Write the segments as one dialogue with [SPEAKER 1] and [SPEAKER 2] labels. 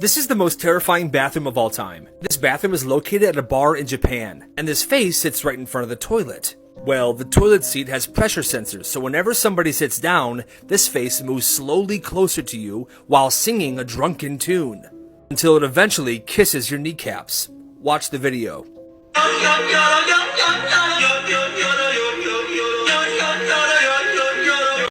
[SPEAKER 1] This is the most terrifying bathroom of all time. This bathroom is located at a bar in Japan, and this face sits right in front of the toilet. Well, the toilet seat has pressure sensors, so whenever somebody sits down, this face moves slowly closer to you while singing a drunken tune, until it eventually kisses your kneecaps. Watch the video.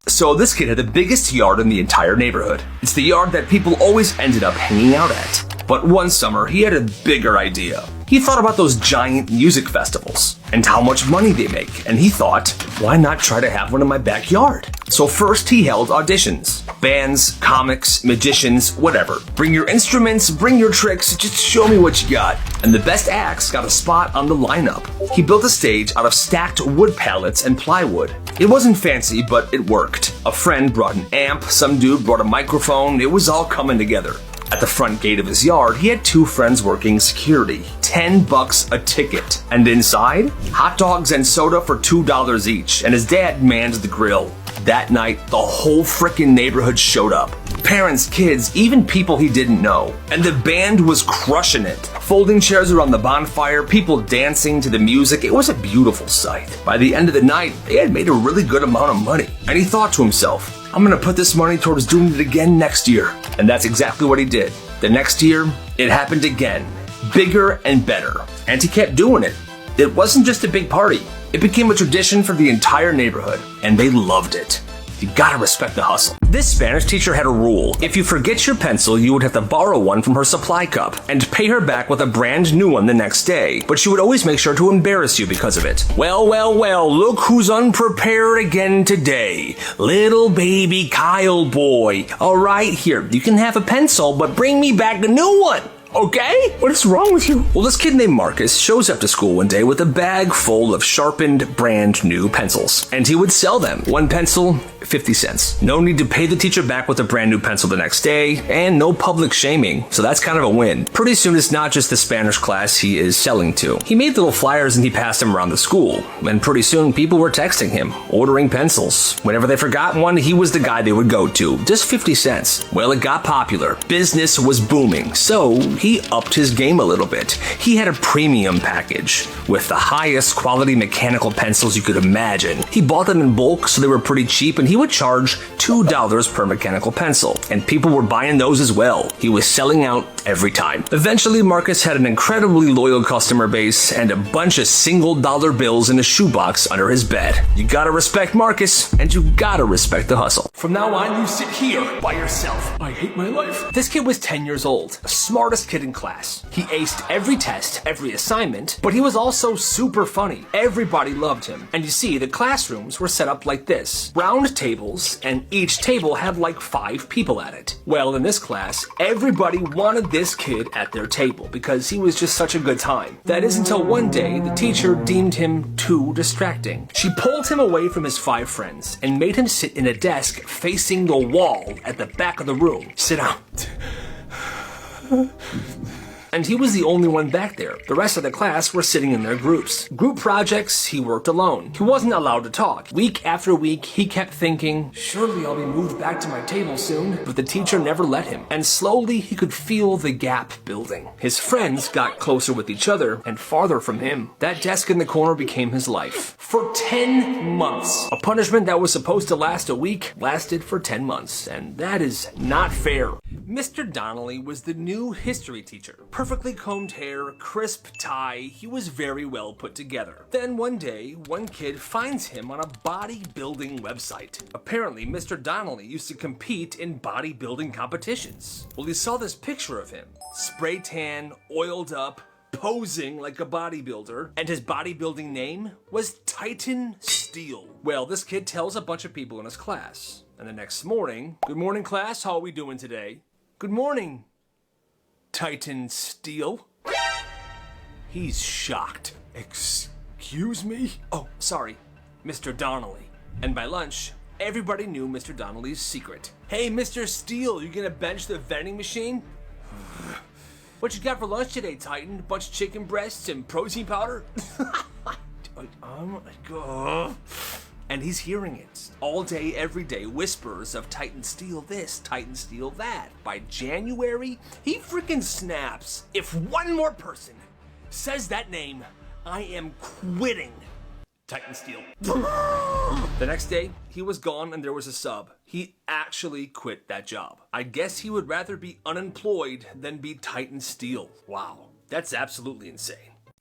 [SPEAKER 1] So this kid had the biggest yard in the entire neighborhood. It's the yard that people always ended up hanging out at. But one summer, he had a bigger idea. He thought about those giant music festivals and how much money they make, and he thought, why not try to have one in my backyard? So first he held auditions. Bands, comics, magicians, whatever. Bring your instruments, bring your tricks, just show me what you got. And the best acts got a spot on the lineup. He built a stage out of stacked wood pallets and plywood. It wasn't fancy, but it worked. A friend brought an amp, some dude brought a microphone, it was all coming together. At the front gate of his yard, he had two friends working security. $10 a ticket. And inside, hot dogs and soda for $2 each, and his dad manned the grill. That night, the whole frickin' neighborhood showed up. Parents, kids, even people he didn't know. And the band was crushing it. Folding chairs around the bonfire, people dancing to the music, it was a beautiful sight. By the end of the night, they had made a really good amount of money. And he thought to himself, I'm gonna put this money towards doing it again next year. And that's exactly what he did. The next year, it happened again. Bigger and better. And he kept doing it. It wasn't just a big party. It became a tradition for the entire neighborhood, and they loved it. You gotta respect the hustle. This Spanish teacher had a rule. If you forget your pencil, you would have to borrow one from her supply cup and pay her back with a brand new one the next day. But she would always make sure to embarrass you because of it. Well, look who's unprepared again today. Little baby Kyle boy. All right, here, you can have a pencil, but bring me back a new one. Okay? What is wrong with you? Well, this kid named Marcus shows up to school one day with a bag full of sharpened, brand new pencils. And he would sell them. One pencil, 50 cents. No need to pay the teacher back with a brand new pencil the next day, and no public shaming. So that's kind of a win. Pretty soon it's not just the Spanish class he is selling to. He made little flyers and he passed them around the school. And pretty soon people were texting him, ordering pencils. Whenever they forgot one, he was the guy they would go to. Just 50 cents. Well, it got popular. Business was booming. So he upped his game a little bit. He had a premium package with the highest quality mechanical pencils you could imagine. He bought them in bulk, so they were pretty cheap, and he would charge $2 per mechanical pencil. And people were buying those as well. He was selling out every time. Eventually, Marcus had an incredibly loyal customer base and a bunch of single dollar bills in a shoebox under his bed. You gotta respect Marcus, and you gotta respect the hustle. From now on, you sit here by yourself. I hate my life. This kid was 10 years old, the smartest kid in class. He aced every test, every assignment, but he was also super funny. Everybody loved him. And you see, the classrooms were set up like this. Round tables, and each table had like 5 people at it. Well, in this class, everybody wanted this kid at their table because he was just such a good time. That is until one day, the teacher deemed him too distracting. She pulled him away from his 5 friends and made him sit in a desk facing the wall at the back of the room. Sit down. And he was the only one back there. The rest of the class were sitting in their groups. Group projects, he worked alone. He wasn't allowed to talk. Week after week, he kept thinking, surely I'll be moved back to my table soon. But the teacher never let him. And slowly, he could feel the gap building. His friends got closer with each other and farther from him. That desk in the corner became his life. For 10 months. A punishment that was supposed to last a week lasted for 10 months. And that is not fair. Mr. Donnelly was the new history teacher. Perfectly combed hair, crisp tie, he was very well put together. Then one day, one kid finds him on a bodybuilding website. Apparently, Mr. Donnelly used to compete in bodybuilding competitions. Well, he saw this picture of him. Spray tan, oiled up, posing like a bodybuilder, and his bodybuilding name was Titan Steel. Well, this kid tells a bunch of people in his class. And the next morning, good morning class, how are we doing today? Good morning, Titan Steel. He's shocked. Excuse me? Oh, sorry, Mr. Donnelly. And by lunch, everybody knew Mr. Donnelly's secret. Hey, Mr. Steel, you gonna bench the vending machine? What you got for lunch today, Titan? A bunch of chicken breasts and protein powder? Oh my god. And he's hearing it all day, every day, whispers of Titan Steel this, Titan Steel that. By January, he freaking snaps. If one more person says that name, I am quitting Titan Steel. The next day, he was gone and there was a sub. He actually quit that job. I guess he would rather be unemployed than be Titan Steel. Wow, that's absolutely insane.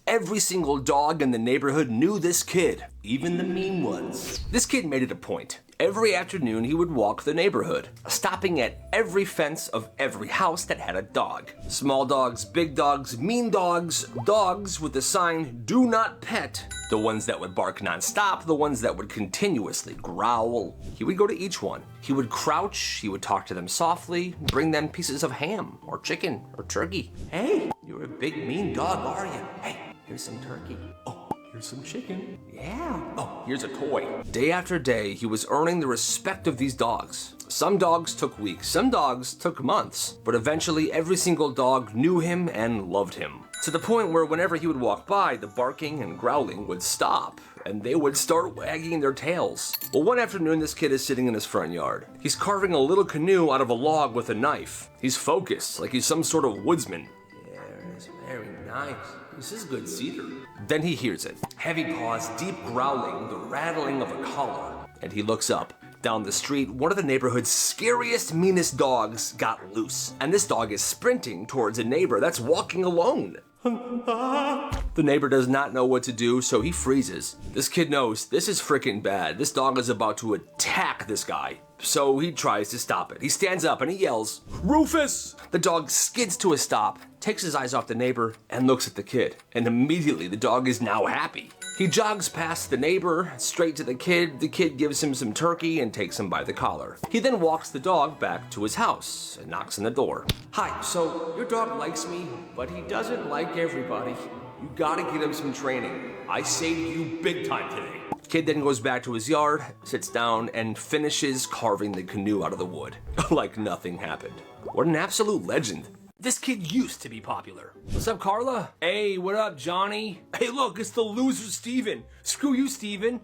[SPEAKER 1] Every single dog in the neighborhood knew this kid, even the mean ones. This kid made it a point. Every afternoon he would walk the neighborhood, stopping at every fence of every house that had a dog. Small dogs, big dogs, mean dogs, dogs with the sign, "Do not pet." The ones that would bark nonstop, the ones that would continuously growl. He would go to each one. He would crouch, he would talk to them softly, bring them pieces of ham or chicken or turkey. "Hey, you're a big mean dog, are you? Hey, here's some turkey. Oh, here's some chicken. Yeah. Oh, here's a toy." Day after day, he was earning the respect of these dogs. Some dogs took weeks, some dogs took months, but eventually every single dog knew him and loved him. To the point where whenever he would walk by, the barking and growling would stop, and they would start wagging their tails. Well, one afternoon, this kid is sitting in his front yard. He's carving a little canoe out of a log with a knife. He's focused, like he's some sort of woodsman. Yeah, it's very nice. This is good cedar. Then he hears it. Heavy paws, deep growling, the rattling of a collar. And he looks up. Down the street, one of the neighborhood's scariest, meanest dogs got loose. And this dog is sprinting towards a neighbor that's walking alone. The neighbor does not know what to do, so he freezes. This kid knows this is freaking bad. This dog is about to attack this guy. So he tries to stop it. He stands up and he yells, "Rufus!" The dog skids to a stop, takes his eyes off the neighbor, and looks at the kid. And immediately the dog is now happy. He jogs past the neighbor, straight to the kid. The kid gives him some turkey and takes him by the collar. He then walks the dog back to his house and knocks on the door. "Hi, so your dog likes me, but he doesn't like everybody. You gotta get him some training. I saved you big time today." Kid then goes back to his yard, sits down, and finishes carving the canoe out of the wood. Like nothing happened. What an absolute legend. This kid used to be popular. "What's up, Carla?" "Hey, what up, Johnny?" "Hey, look, it's the loser, Steven. Screw you, Steven."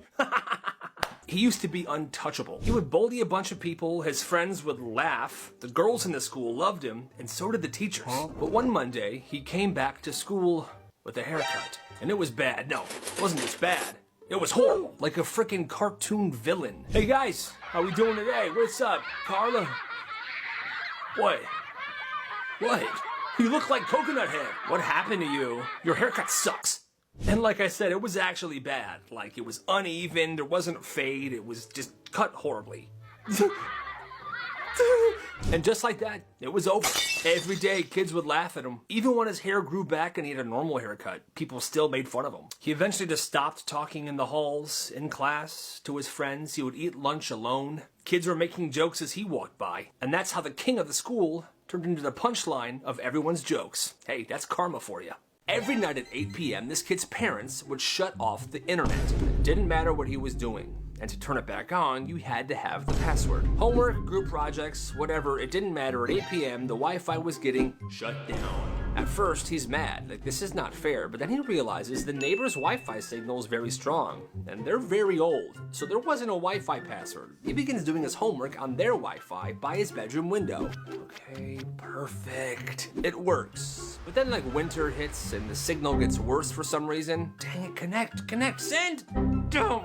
[SPEAKER 1] He used to be untouchable. He would bully a bunch of people, his friends would laugh, the girls in the school loved him, and so did the teachers. But one Monday, he came back to school with a haircut. And it was bad. No, it wasn't just bad. It was horrible, like a freaking cartoon villain. "Hey guys, how we doing today? What's up, Carla?" "What? What? You look like Coconut Head. What happened to you? Your haircut sucks." And like I said, it was actually bad. Like, it was uneven, there wasn't fade, it was just cut horribly. And just like that, it was over. Every day, kids would laugh at him. Even when his hair grew back and he had a normal haircut, people still made fun of him. He eventually just stopped talking in the halls, in class, to his friends. He would eat lunch alone. Kids were making jokes as he walked by. And that's how the king of the school turned into the punchline of everyone's jokes. Hey, that's karma for you. Every night at 8 p.m., this kid's parents would shut off the internet. It didn't matter what he was doing. And to turn it back on, you had to have the password. Homework, group projects, whatever, it didn't matter. At 8 p.m., the Wi-Fi was getting shut down. At first, he's mad, like this is not fair, but then he realizes the neighbor's Wi-Fi signal is very strong, and they're very old, so there wasn't a Wi-Fi password. He begins doing his homework on their Wi-Fi by his bedroom window. Okay, perfect. It works. But then like winter hits and the signal gets worse for some reason. Dang it, connect, send! Don't!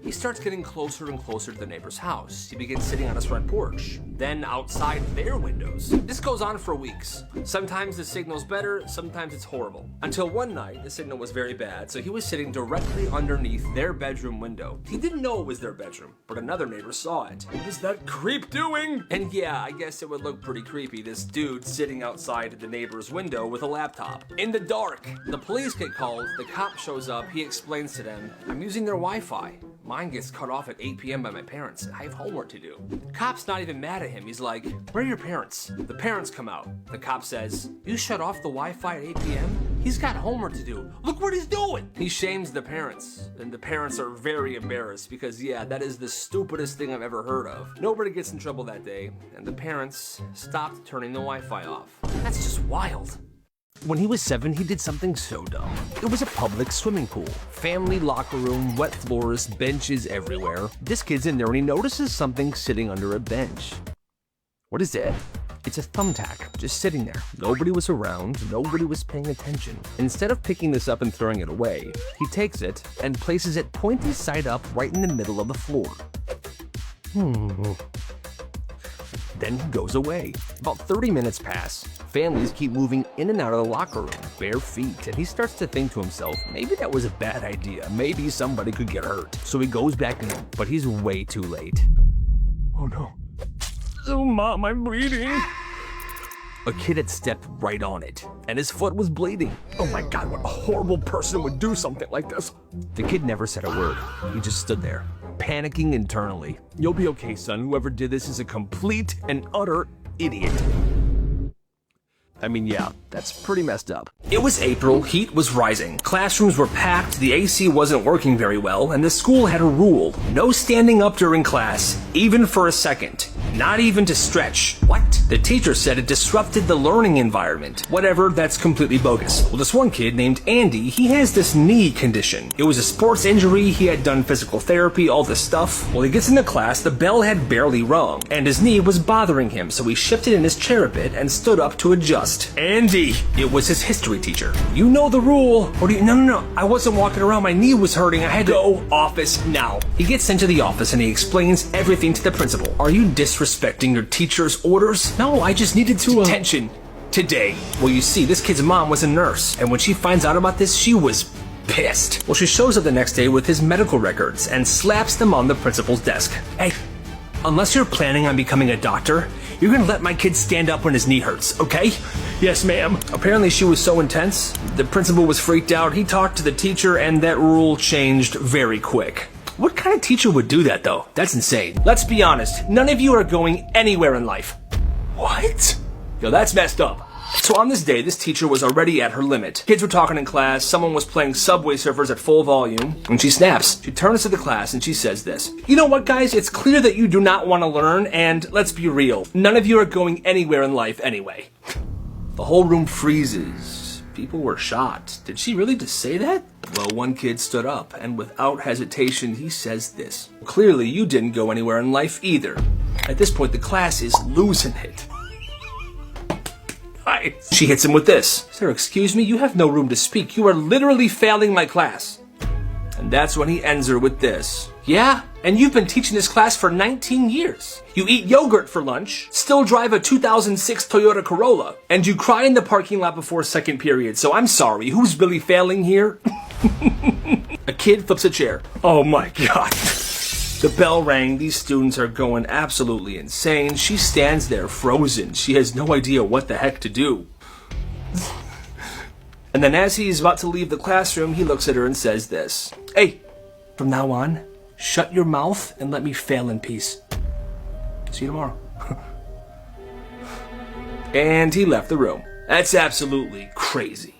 [SPEAKER 1] He starts getting closer and closer to the neighbor's house. He begins sitting on his front porch, then outside their windows. This goes on for weeks. Sometimes the signal's better, sometimes it's horrible. Until one night, the signal was very bad, so he was sitting directly underneath their bedroom window. He didn't know it was their bedroom, but another neighbor saw it. What is that creep doing? And yeah, I guess it would look pretty creepy, this dude sitting outside the neighbor's window with a laptop. In the dark, the police get called, the cop shows up, he explains to them, I'm using their Wi-Fi. Mine gets cut off at 8 p.m. by my parents. I have homework to do. The cop's not even mad at him. He's like, where are your parents? The parents come out. The cop says, you shut off the Wi-Fi at 8 p.m.? He's got homework to do. Look what he's doing. He shames the parents. And the parents are very embarrassed because, yeah, that is the stupidest thing I've ever heard of. Nobody gets in trouble that day. And the parents stopped turning the Wi-Fi off. That's just wild. When he was 7, he did something so dumb. It was a public swimming pool. Family locker room, wet floors, benches everywhere. This kid's in there and he notices something sitting under a bench. What is it? It's a thumbtack, just sitting there. Nobody was around, nobody was paying attention. Instead of picking this up and throwing it away, he takes it and places it pointy side up right in the middle of the floor. Then he goes away. About 30 minutes pass. Families keep moving in and out of the locker room, bare feet, and he starts to think to himself, maybe that was a bad idea. Maybe somebody could get hurt. So he goes back in, but he's way too late. Oh no. Oh, Mom, I'm bleeding. A kid had stepped right on it, and his foot was bleeding. Oh my God, what a horrible person would do something like this. The kid never said a word. He just stood there, panicking internally. You'll be okay, son. Whoever did this is a complete and utter idiot. I mean, yeah, that's pretty messed up. It was April, heat was rising, classrooms were packed, the AC wasn't working very well, and the school had a rule. No standing up during class, even for a second. Not even to stretch. What? The teacher said it disrupted the learning environment. Whatever, that's completely bogus. Well, this one kid named Andy, he has this knee condition. It was a sports injury, he had done physical therapy, all this stuff. Well, he gets into class, the bell had barely rung, and his knee was bothering him, so he shifted in his chair a bit and stood up to adjust. Andy! It was his history teacher. You know the rule. Or do you? No. I wasn't walking around. My knee was hurting. I had to go office now. He gets into the office and he explains everything to the principal. Are you disrespecting your teacher's orders? No, I just needed to detention today. Well, you see, this kid's mom was a nurse, and when she finds out about this, she was pissed. Well, she shows up the next day with his medical records and slaps them on the principal's desk. Hey, unless you're planning on becoming a doctor, you're gonna let my kid stand up when his knee hurts, okay? Yes, ma'am. Apparently she was so intense, the principal was freaked out, he talked to the teacher, and that rule changed very quick. What kind of teacher would do that, though? That's insane. Let's be honest, none of you are going anywhere in life. What? Yo, that's messed up. So on this day, this teacher was already at her limit. Kids were talking in class, someone was playing Subway Surfers at full volume, and she snaps. She turns to the class and she says this. You know what, guys? It's clear that you do not want to learn, and let's be real. None of you are going anywhere in life anyway. The whole room freezes. People were shocked. Did she really just say that? Well, one kid stood up, and without hesitation, he says this. Clearly, you didn't go anywhere in life either. At this point, the class is losing it. She hits him with this. Sir, excuse me, you have no room to speak. You are literally failing my class. And that's when he ends her with this. Yeah, and you've been teaching this class for 19 years. You eat yogurt for lunch, still drive a 2006 Toyota Corolla, and you cry in the parking lot before second period. So I'm sorry, who's really failing here? A kid flips a chair. Oh my God. The bell rang. These students are going absolutely insane. She stands there frozen. She has no idea what the heck to do. And then as he's about to leave the classroom, he looks at her and says this. Hey, from now on, shut your mouth and let me fail in peace. See you tomorrow. And he left the room. That's absolutely crazy.